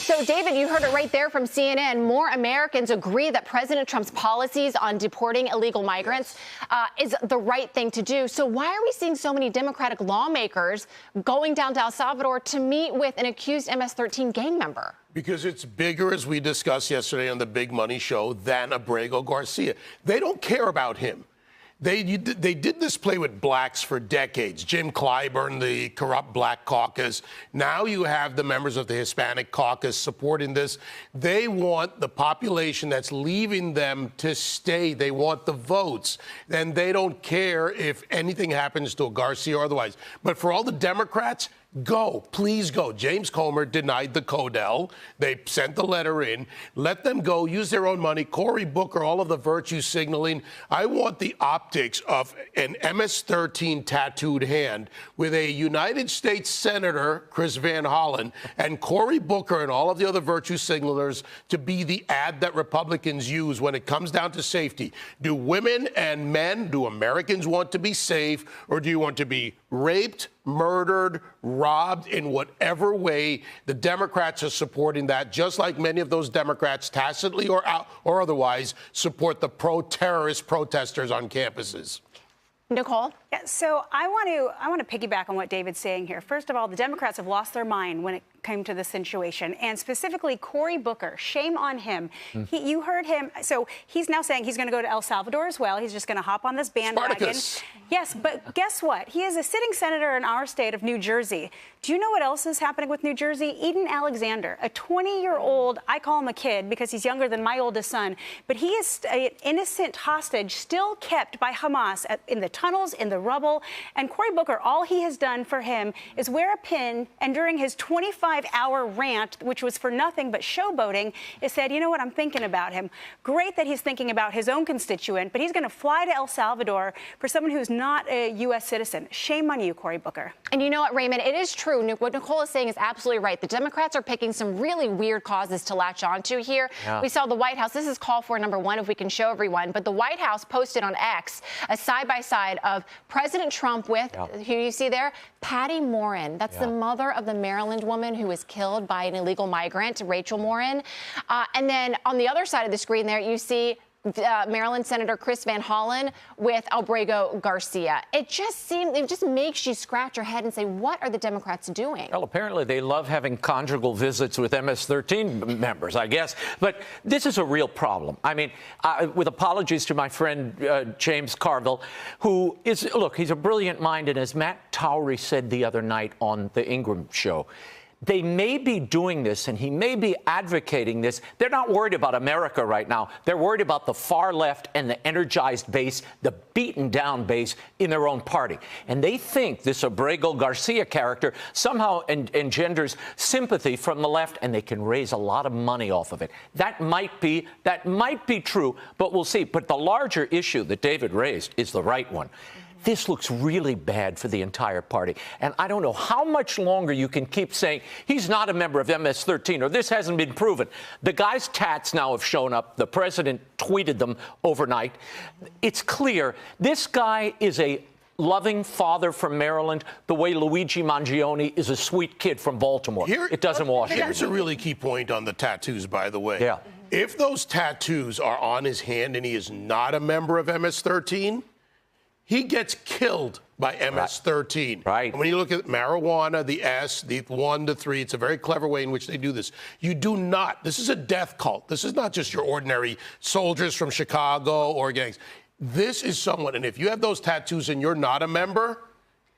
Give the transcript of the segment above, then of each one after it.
So, David, you heard it right there from CNN. More Americans agree that President Trump's policies on deporting illegal migrants is the right thing to do. So why are we seeing so many Democratic lawmakers going down to El Salvador to meet with an accused MS-13 gang member? Because it's bigger, as we discussed yesterday on the Big Money Show, than Abrego Garcia. They don't care about him. They did this play with blacks for decades. Jim Clyburn, the corrupt black caucus. Now you have the members of the Hispanic caucus supporting this. They want the population that's leaving them to stay. They want the votes. And they don't care if anything happens to a Garcia or otherwise. But for all the Democrats, go, please go. James Comer denied the Codell. They sent the letter in. Let them go, use their own money. Cory Booker, all of the virtue signaling. I want the optics of an MS-13 tattooed hand with a United States Senator, Chris Van Hollen, and Cory Booker and all of the other virtue signalers to be the ad that Republicans use when it comes down to safety. Do women and men, do Americans want to be safe, or do you want to be raped, murdered, robbed in whatever way? The Democrats are supporting that, just like many of those Democrats, tacitly or otherwise, support the pro-terrorist protesters on campuses. Nicole? Yeah, so I want to piggyback on what David's saying here. First of all, the Democrats have lost their mind when it came to this situation, and specifically Cory Booker. Shame on him. You heard him. So he's now saying he's going to go to El Salvador as well. He's just going to hop on this bandwagon. Spartacus. Yes, but guess what? He is a sitting senator in our state of New Jersey. Do you know what else is happening with New Jersey? Eden Alexander, a 20-year-old, I call him a kid because he's younger than my oldest son, but he is an innocent hostage still kept by Hamas in the tunnels, in the rubble. And Cory Booker, all he has done for him is wear a pin, and during his 25-hour rant, which was for nothing but showboating, he said, you know what, I'm thinking about him. Great that he's thinking about his own constituent, but he's going to fly to El Salvador for someone who's not a U.S. citizen. Shame on you, Cory Booker. And you know what, Raymond, it is true. What Nicole is saying is absolutely right. The Democrats are picking some really weird causes to latch onto here. Yeah. We saw the White House. This is call for number one, if we can show everyone. But the White House posted on X a side-by-side of President Trump with, who you see there, Patty Morin. That's the mother of the Maryland woman who was killed by an illegal migrant, Rachel Morin. And then on the other side of the screen there, you see Maryland Senator Chris Van Hollen with Abrego Garcia. It just makes you scratch your head and say, what are the Democrats doing? Well, apparently they love having conjugal visits with MS-13 members, I guess. But this is a real problem. I mean, with apologies to my friend James Carville, who is, look, he's a brilliant mind. And as Matt Towery said the other night on the Ingram show, they may be doing this, and he may be advocating this. They're not worried about America right now. They're worried about the far left and the energized base, the beaten down base in their own party. And they think this Abrego Garcia character somehow engenders sympathy from the left, and they can raise a lot of money off of it. That might be true, but we'll see. But the larger issue that David raised is the right one. This looks really bad for the entire party. And I don't know how much longer you can keep saying he's not a member of MS-13 or this hasn't been proven. The guy's tats now have shown up. The president tweeted them overnight. It's clear this guy is a loving father from Maryland, the way Luigi Mangione is a sweet kid from Baltimore. It doesn't wash it. Here's a really key point on the tattoos, by the way. Yeah. If those tattoos are on his hand and he is not a member of MS-13, he gets killed by MS-13. Right. And when you look at marijuana, the S, the 1 to 3, it's a very clever way in which they do this. You do not. This is a death cult. This is not just your ordinary soldiers from Chicago or gangs. This is someone, and if you have those tattoos and you're not a member,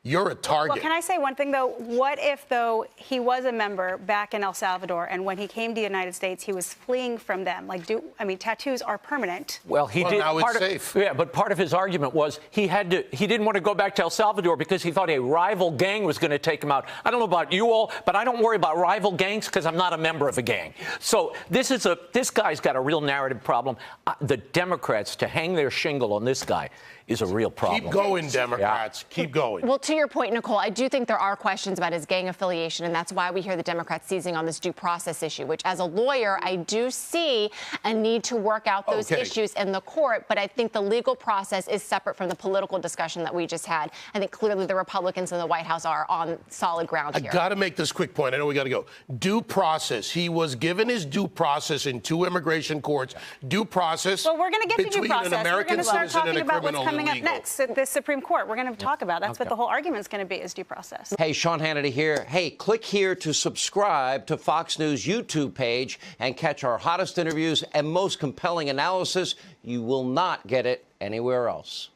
you're a target. Well, can I say one thing, though? What if, though, he was a member back in El Salvador, and when he came to the United States, he was fleeing from them? Like, I mean, tattoos are permanent. Well, now it's safe. Yeah, but part of his argument was he didn't want to go back to El Salvador because he thought a rival gang was going to take him out. I don't know about you all, but I don't worry about rival gangs because I'm not a member of a gang. So this guy's got a real narrative problem. The Democrats, to hang their shingle on this guy, is a real problem. Keep going, Democrats. Yeah. Keep going. Well, to your point, Nicole, I do think there are questions about his gang affiliation, and that's why we hear the Democrats seizing on this due process issue, which as a lawyer, I do see a need to work out those issues in the court. But I think the legal process is separate from the political discussion that we just had. I think clearly the Republicans in the White House are on solid ground here. I got to make this quick point. I know we got to go. Due process. He was given his due process in 2 immigration courts. Due process. Well, we're going to get to due process. An American we're going to start talking about what's coming illegal. up next at the Supreme Court. We're going to talk about that's what the whole argument is going to be, is due process. Hey, Sean Hannity here. Hey, click here to subscribe to Fox News YouTube page and catch our hottest interviews and most compelling analysis. You will not get it anywhere else.